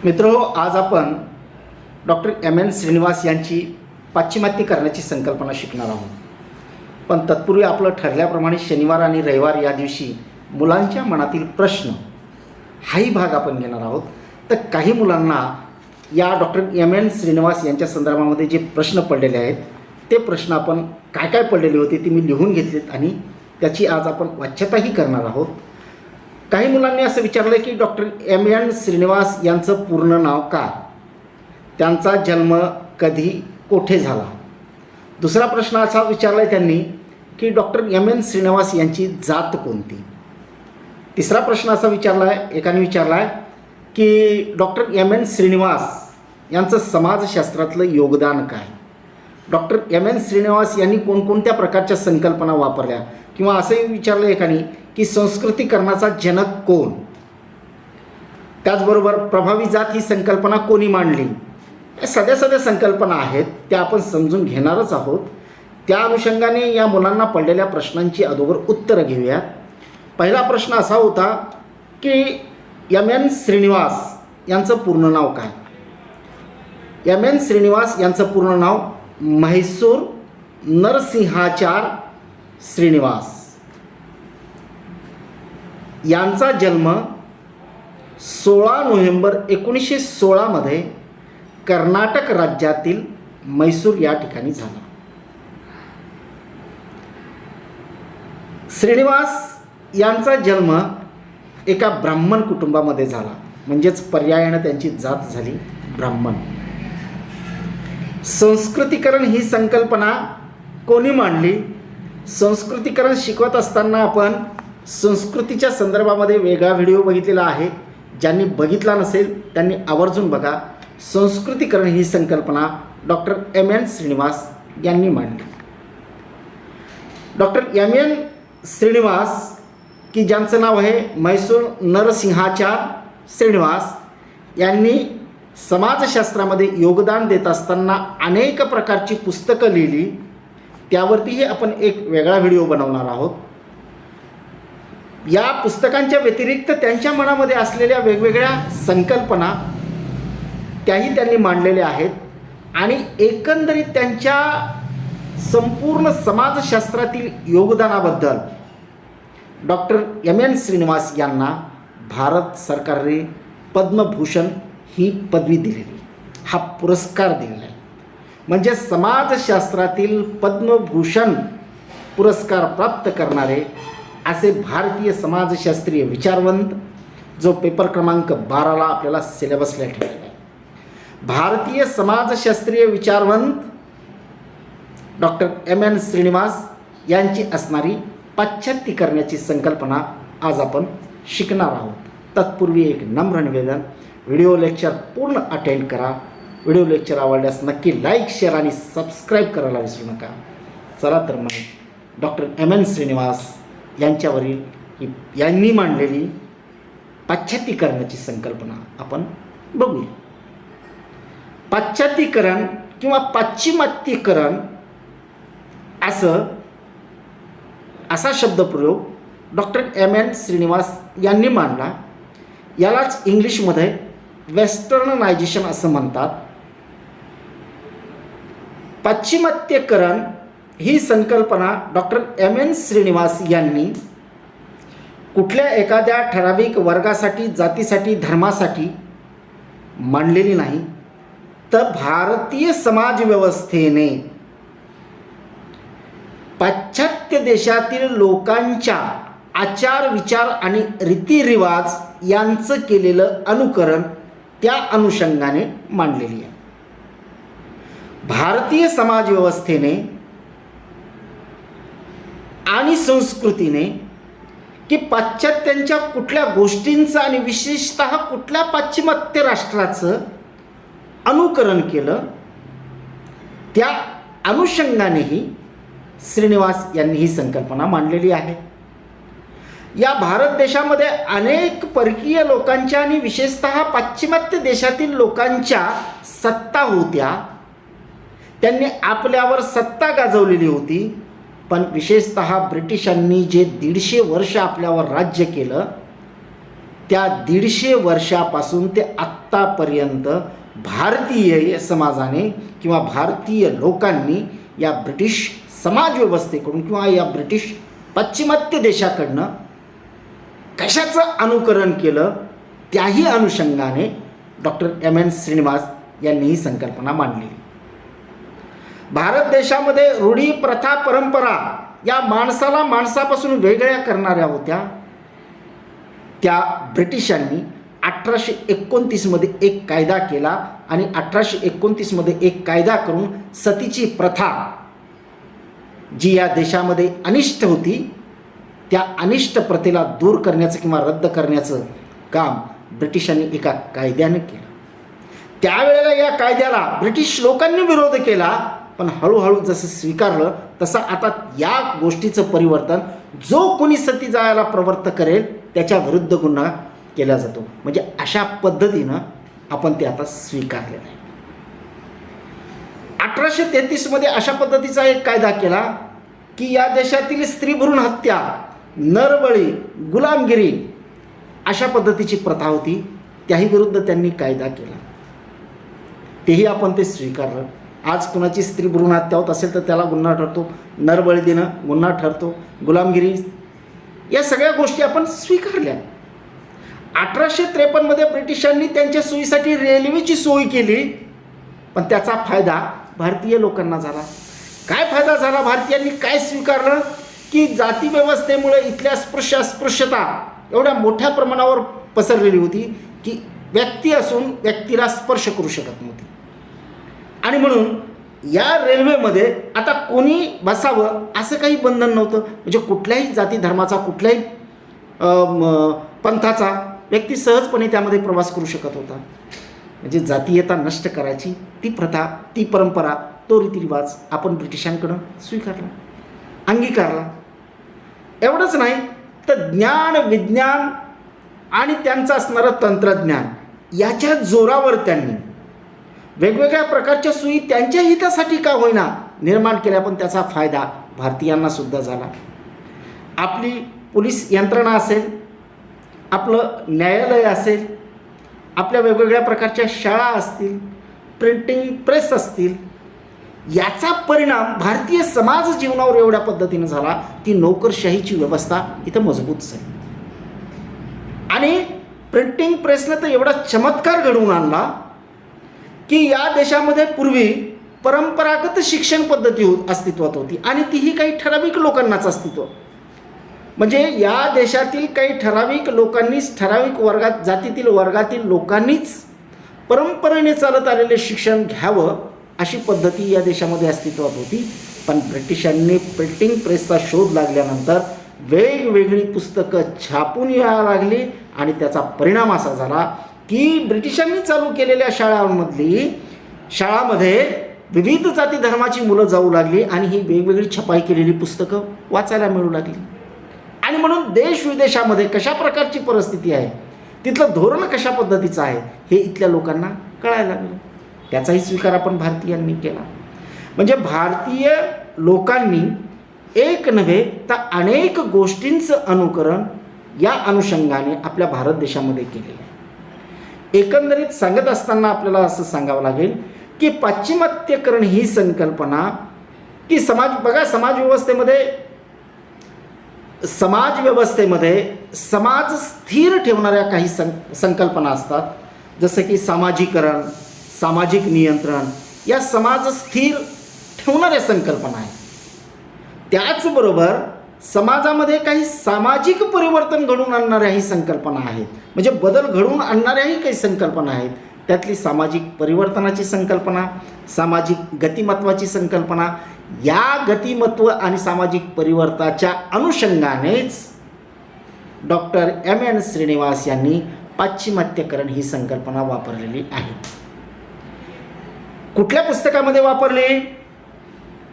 मित्रो, आज आपण डॉक्टर एम.एन. श्रीनिवास यांची पाश्चिमात्यीकरणाची संकल्पना शिकणार आहोत. पण तत्पूर्वी आपलं ठरल्याप्रमाणे शनिवार आणि रविवार या दिवशी मुलांच्या मनातील प्रश्न हाही भाग आपण घेणार आहोत. तर काही मुलांना या डॉक्टर एम.एन. श्रीनिवास यांच्या संदर्भामध्ये जे प्रश्न पडलेले आहेत ते प्रश्न आपण काय काय पडलेले होते ते मी लिहून घेतलेत आणि त्याची आज आपण वाच्यताही करणार आहोत. काही मुलांनी असं विचारलं की डॉक्टर एम.एन. श्रीनिवास यांचं पूर्ण नाव काय, त्यांचा जन्म कधी कोठे झाला. दुसरा प्रश्न असा विचारला आहे त्यांनी की डॉक्टर एम.एन. श्रीनिवास यांची जात कोणती. तिसरा प्रश्न असा विचारला आहे, एकाने विचारला आहे की डॉक्टर एम.एन. श्रीनिवास यांचं समाजशास्त्रातलं योगदान काय. Doctor M N. श्रीनिवास यांनी कोणकोणत्या प्रकारच्या संकल्पना वापरल्या, किंवा असंही विचारलं एकाने की संस्कृतीकरणाचा जनक कोण. त्याचबरोबर प्रभावी जात ही संकल्पना कोणी मांडली. या साध्या संकल्पना आहेत, त्या आपण समजून घेणारच आहोत. त्या अनुषंगाने या मुलांना पडलेल्या प्रश्नांची अगोदर उत्तरं घेऊया. पहिला प्रश्न असा होता की एम.एन. श्रीनिवास यांचं पूर्ण नाव काय. एम.एन. श्रीनिवास यांचं पूर्ण नाव म्हैसूर नरसिंहाचार श्रीनिवास. यांचा जन्म 16 नोव्हेंबर 1916 कर्नाटक राज्यातील म्हैसूर या ठिकाणी झाला. श्रीनिवास यांचा जन्म एका ब्राह्मण कुटुंबामध्ये झाला, म्हणजेच पर्यायाने त्यांची जात झाली ब्राह्मण. संस्कृतीकरण ही संकल्पना कोणी मांडली. संस्कृतीकरण शिकवत असताना आपण संस्कृतीच्या संदर्भामध्ये वेगळा व्हिडिओ बघितलेला आहे. ज्यांनी बघितला नसेल त्यांनी आवर्जून बघा. संस्कृतीकरण ही संकल्पना डॉक्टर एम.एन. श्रीनिवास यांनी मांडली. Doctor M N. श्रीनिवास की ज्यांचं नाव आहे म्हैसूर नरसिंहाचार श्रीनिवास यांनी समाजशास्त्रामध्ये योगदान देत असताना अनेक प्रकारची पुस्तकं लिहिली. त्यावरतीही आपण एक वेगळा व्हिडिओ बनवणार आहोत. या पुस्तकांच्या व्यतिरिक्त त्यांच्या मनामध्ये असलेल्या वेगवेगळ्या संकल्पना त्याही त्यांनी मांडलेल्या आहेत. आणि एकंदरीत त्यांच्या संपूर्ण समाजशास्त्रातील योगदानाबद्दल डॉक्टर एम.एन. श्रीनिवास यांना भारत सरकारने पद्मभूषण ही पदवी दिलेली, हा पुरस्कार दिलेला आहे. म्हणजे समाजशास्त्रातील पद्मभूषण पुरस्कार प्राप्त करणारे असे भारतीय समाजशास्त्रीय विचारवंत, जो पेपर क्रमांक 12ला आपल्याला सिलेबसला ठेवलेला आहे. भारतीय समाजशास्त्रीय विचारवंत डॉक्टर एम.एन. श्रीनिवास यांची असणारी पाश्चात्तीकरणाची संकल्पना आज आपण शिकणार आहोत. तत्पूर्वी एक नम्र निवेदन, व्हिडिओ लेक्चर पूर्ण अटेंड करा. व्हिडिओ लेक्चर आवडल्यास नक्की लाईक, शेअर आणि सबस्क्राईब करायला विसरू नका. चला तर मग डॉक्टर एम.एन. श्रीनिवास यांच्यावरील यांनी मांडलेली पाश्चात्तीकरणाची संकल्पना आपण बघूया. पाश्चात्तीकरण किंवा पाश्चिमात्यीकरण असा शब्दप्रयोग डॉक्टर एम.एन. श्रीनिवास यांनी मांडला. यालाच इंग्लिशमध्ये वेस्टर्नायझेशन असं म्हणतात. पाश्चिमात्यीकरण ही संकल्पना डॉक्टर एम.एन. श्रीनिवास यांनी कुठल्या एखाद्या ठराविक वर्गासाठी, जातीसाठी, धर्मासाठी मांडलेली नाही, तर भारतीय समाजव्यवस्थेने पाश्चात्य देशातील लोकांच्या आचार, विचार आणि रीतिरिवाज यांचं केलेलं अनुकरण त्या अनुषंगाने मांडलेली आहे. भारतीय समाजव्यवस्थेने आणि संस्कृतीने की पाश्चात्यांच्या कुठल्या गोष्टींचं आणि विशेषतः कुठल्या पाश्चिमात्य राष्ट्राचं अनुकरण केलं, त्या अनुषंगानेही श्रीनिवास यांनी ही संकल्पना मांडलेली आहे. या भारत देशामध्ये अनेक परकीय लोकांच्या आणि विशेषतः पाश्चिमात्य देशातील लोकांच्या सत्ता होत्या. त्यांनी आपल्यावर सत्ता गाजवलेली होती. पण विशेषतः ब्रिटिशांनी जे 150 वर्ष आपल्यावर राज्य केलं, त्या 150 वर्षापासून ते आत्तापर्यंत भारतीय समाजाने किंवा भारतीय लोकांनी या ब्रिटिश समाजव्यवस्थेकडून किंवा या ब्रिटिश पाश्चिमात्य देशाकडनं कशाचं अनुकरण केलं, त्याही अनुषंगाने डॉक्टर एम.एन. श्रीनिवास यांनी ही संकल्पना मांडलेली. भारत देशामध्ये रूढी, प्रथा, परंपरा या माणसाला माणसापासून वेगळ्या करणाऱ्या होत्या. त्या ब्रिटिशांनी 1829 मध्ये एक कायदा केला आणि 1829 मध्ये एक कायदा करून सतीची प्रथा जी या देशामध्ये अनिष्ट होती, त्या अनिष्ट प्रथेला दूर करण्याचं किंवा रद्द करण्याचं काम ब्रिटिशांनी एका कायद्याने केलं. त्यावेळेला या कायद्याला ब्रिटिश लोकांनी विरोध केला, पण हळूहळू जसं स्वीकारलं तसं आता या गोष्टीचं परिवर्तन जो कोणी सती जाळायला प्रवृत्त करेल त्याच्या विरुद्ध गुन्हा केला जातो. म्हणजे अशा पद्धतीनं आपण ते आता स्वीकारलेलं आहे. 1833 मध्ये अशा पद्धतीचा एक कायदा केला की या देशातील स्त्री भ्रूण हत्या, नरबळी, गुलामगिरी अशा पद्धतीची प्रथा होती, त्याही विरुद्ध त्यांनी कायदा केला. तेही आपण ते स्वीकारलं. आज कुणाची स्त्री भ्रूण हत्या होत असेल तर त्याला गुन्हा ठरतो, नरबळी देणं गुन्हा ठरतो, गुलामगिरी, या सगळ्या गोष्टी आपण स्वीकारल्या. 1853 मध्ये ब्रिटिशांनी त्यांच्या सोयीसाठी रेल्वेची सोय केली, पण त्याचा फायदा भारतीय लोकांना झाला. काय फायदा झाला? भारतीयांनी काय स्वीकारलं की जाती व्यवस्थेमुळे इथल्या अस्पृश्यता एवढ्या मोठ्या प्रमाणावर पसरलेली होती की व्यक्ती असून व्यक्तीला स्पर्श करू शकत नव्हती. आणि म्हणून या रेल्वेमध्ये आता कोणी बसावं असं काही बंधन नव्हतं. म्हणजे कुठल्याही जाती धर्माचा, कुठल्याही पंथाचा व्यक्ती सहजपणे त्यामध्ये प्रवास करू शकत होता. म्हणजे जातीयता नष्ट करायची ती प्रथा, ती परंपरा, तो रीतिरिवाज आपण ब्रिटिशांकडून स्वीकारला, अंगीकारला. एवढंच नाही तर ज्ञान, विज्ञान आणि त्यांचं असणारं तंत्रज्ञान याच्या जोरावर त्यांनी वेगवेगळ्या प्रकारच्या सोयी त्यांच्या हितासाठी का होईना निर्माण केल्या, पण त्याचा फायदा भारतीयांना सुद्धा झाला. आपली पोलीस यंत्रणा असेल, आपलं न्यायालय असेल, आपल्या वेगवेगळ्या प्रकारच्या शाळा असतील, प्रिंटिंग प्रेस असतील, याचा परिणाम भारतीय समाज जीवनावर एवढ्या पद्धतीनं झाला की नोकरशाहीची व्यवस्था इथं मजबूत झाली. आणि प्रिंटिंग प्रेसनं तर एवढा चमत्कार घडवून आणला की या देशामध्ये पूर्वी परंपरागत शिक्षण पद्धती अस्तित्वात होती आणि तीही काही ठराविक लोकांनाच अस्तित्व. म्हणजे या देशातील काही ठराविक लोकांनीच, ठराविक वर्गात, जातीतील वर्गातील लोकांनीच परंपरेने चालत आलेले शिक्षण घ्यावं अशी पद्धती या देशामध्ये अस्तित्वात होती. पण ब्रिटिशांनी प्रिंटिंग प्रेसचा शोध लागल्यानंतर वेगवेगळी पुस्तकं छापून यायला लागली आणि त्याचा परिणाम असा झाला की ब्रिटिशांनी चालू केलेल्या शाळामध्ये विविध जाती धर्माची मुलं जाऊ लागली आणि ही वेगवेगळी छपाई केलेली पुस्तकं वाचायला मिळू लागली. आणि म्हणून देश विदेशामध्ये कशा प्रकारची परिस्थिती आहे, तिथलं धोरण कशा पद्धतीचं आहे हे इथल्या लोकांना कळायला लागलं. त्याचाही स्वीकार आपण भारतीयांनी केला. म्हणजे भारतीय लोकांनी एक नव्हे तर अनेक गोष्टींचं अनुकरण या अनुषंगाने आपल्या भारत देशामध्ये केलेलं आहे. एकंदरीत सांगत असताना आपल्याला असं सांगावं लागेल की पाश्चिमात्यकरण ही संकल्पना की समाजव्यवस्थेमध्ये समाज स्थिर ठेवणाऱ्या काही संकल्पना असतात. जसं की सामाजिकरण, सामाजिक नियंत्रण या समाज स्थिर ठेवणाऱ्या संकल्पना आहेत. त्याचबरोबर समाजामध्ये काही सामाजिक परिवर्तन घडवून आणणाऱ्याही संकल्पना आहेत. म्हणजे बदल घडवून आणणाऱ्याही काही संकल्पना आहेत. त्यातली सामाजिक परिवर्तनाची संकल्पना, सामाजिक गतिमत्वाची संकल्पना, या गतिमत्व आणि सामाजिक परिवर्तनाच्या अनुषंगानेच डॉक्टर एम.एन. श्रीनिवास यांनी पाश्चिमात्यकरण ही संकल्पना वापरलेली आहे. कुठल्या पुस्तकामध्ये वापरली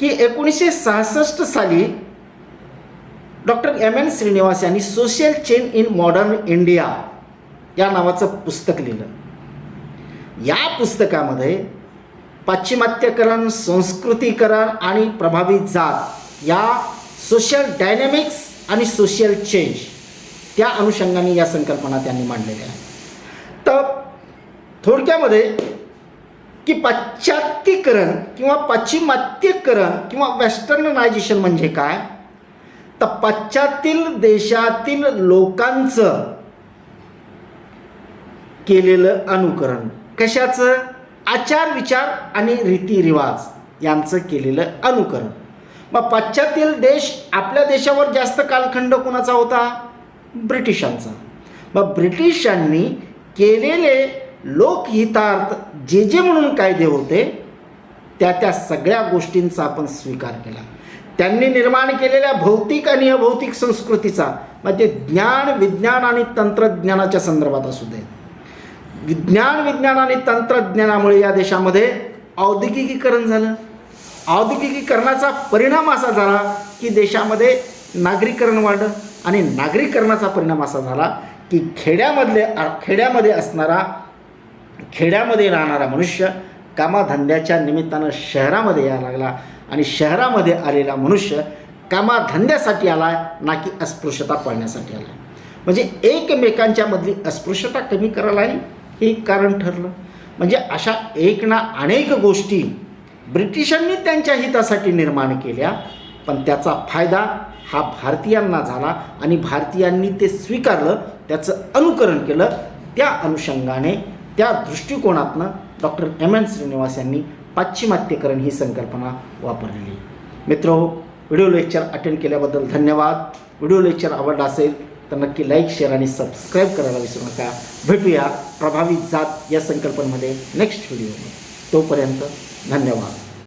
की 1966 साली डॉक्टर एम.एन. श्रीनिवास यांनी social change in modern India या नावाचं पुस्तक लिहिलं. या पुस्तकामध्ये पाश्चिमात्यकरण, संस्कृतीकरण आणि प्रभावी जात या सोशल डायनॅमिक्स आणि सोशल चेंज त्या अनुषंगाने या संकल्पना त्यांनी मांडलेल्या आहेत. तर थोडक्यामध्ये की पाश्चात्तीकरण किंवा पाश्चिमात्यकरण किंवा वेस्टर्नायझेशन म्हणजे काय, तर पाश्चात्य देशातील लोकांचं केलेलं अनुकरण, कशाचं, आचार विचार आणि रीतिरिवाज यांचं केलेलं अनुकरण. मग पाश्चात्य देश आपल्या देशावर जास्त कालखंड कोणाचा होता, ब्रिटिशांचा. मग ब्रिटिशांनी केलेले लोकहितार्थ जे म्हणून कायदे होते त्या सगळ्या गोष्टींचा आपण स्वीकार केला. त्यांनी निर्माण केलेल्या भौतिक आणि अभौतिक संस्कृतीचा, म्हणजे ज्ञान विज्ञान आणि तंत्रज्ञानाच्या संदर्भात असू दे, विज्ञान विज्ञान आणि तंत्रज्ञानामुळे या देशामध्ये औद्योगिकीकरण झालं. औद्योगिकीकरणाचा परिणाम असा झाला की देशामध्ये नागरीकरण वाढलं आणि नागरीकरणाचा परिणाम असा झाला की खेड्यामध्ये राहणारा मनुष्य कामाधंद्याच्या निमित्तानं शहरामध्ये यायला लागला आणि शहरामध्ये आलेला मनुष्य कामाधंद्यासाठी आला, ना की अस्पृश्यता पाळण्यासाठी आला. म्हणजे एकमेकांच्या मधली अस्पृश्यता कमी करायला हे कारण ठरलं. म्हणजे अशा एक ना अनेक गोष्टी ब्रिटिशांनी त्यांच्या हितासाठी निर्माण केल्या, पण त्याचा फायदा हा भारतीयांना झाला आणि भारतीयांनी ते स्वीकारलं, त्याचं अनुकरण केलं. त्या अनुषंगाने, त्या दृष्टिकोनातनं डॉक्टर एम.एन. श्रीनिवास यांनी पाश्चिमात्यकरण ही संकल्पना वापरलेली. मित्रो, व्हिडिओ लेक्चर अटेंड केल्याबद्दल धन्यवाद. व्हिडिओ लेक्चर आवडला असेल तर नक्की लाईक, शेअर आणि सबस्क्राईब करायला विसरू नका. भेटूया प्रभावी जात या संकल्पनेमध्ये नेक्स्ट व्हिडिओमध्ये. तोपर्यंत धन्यवाद.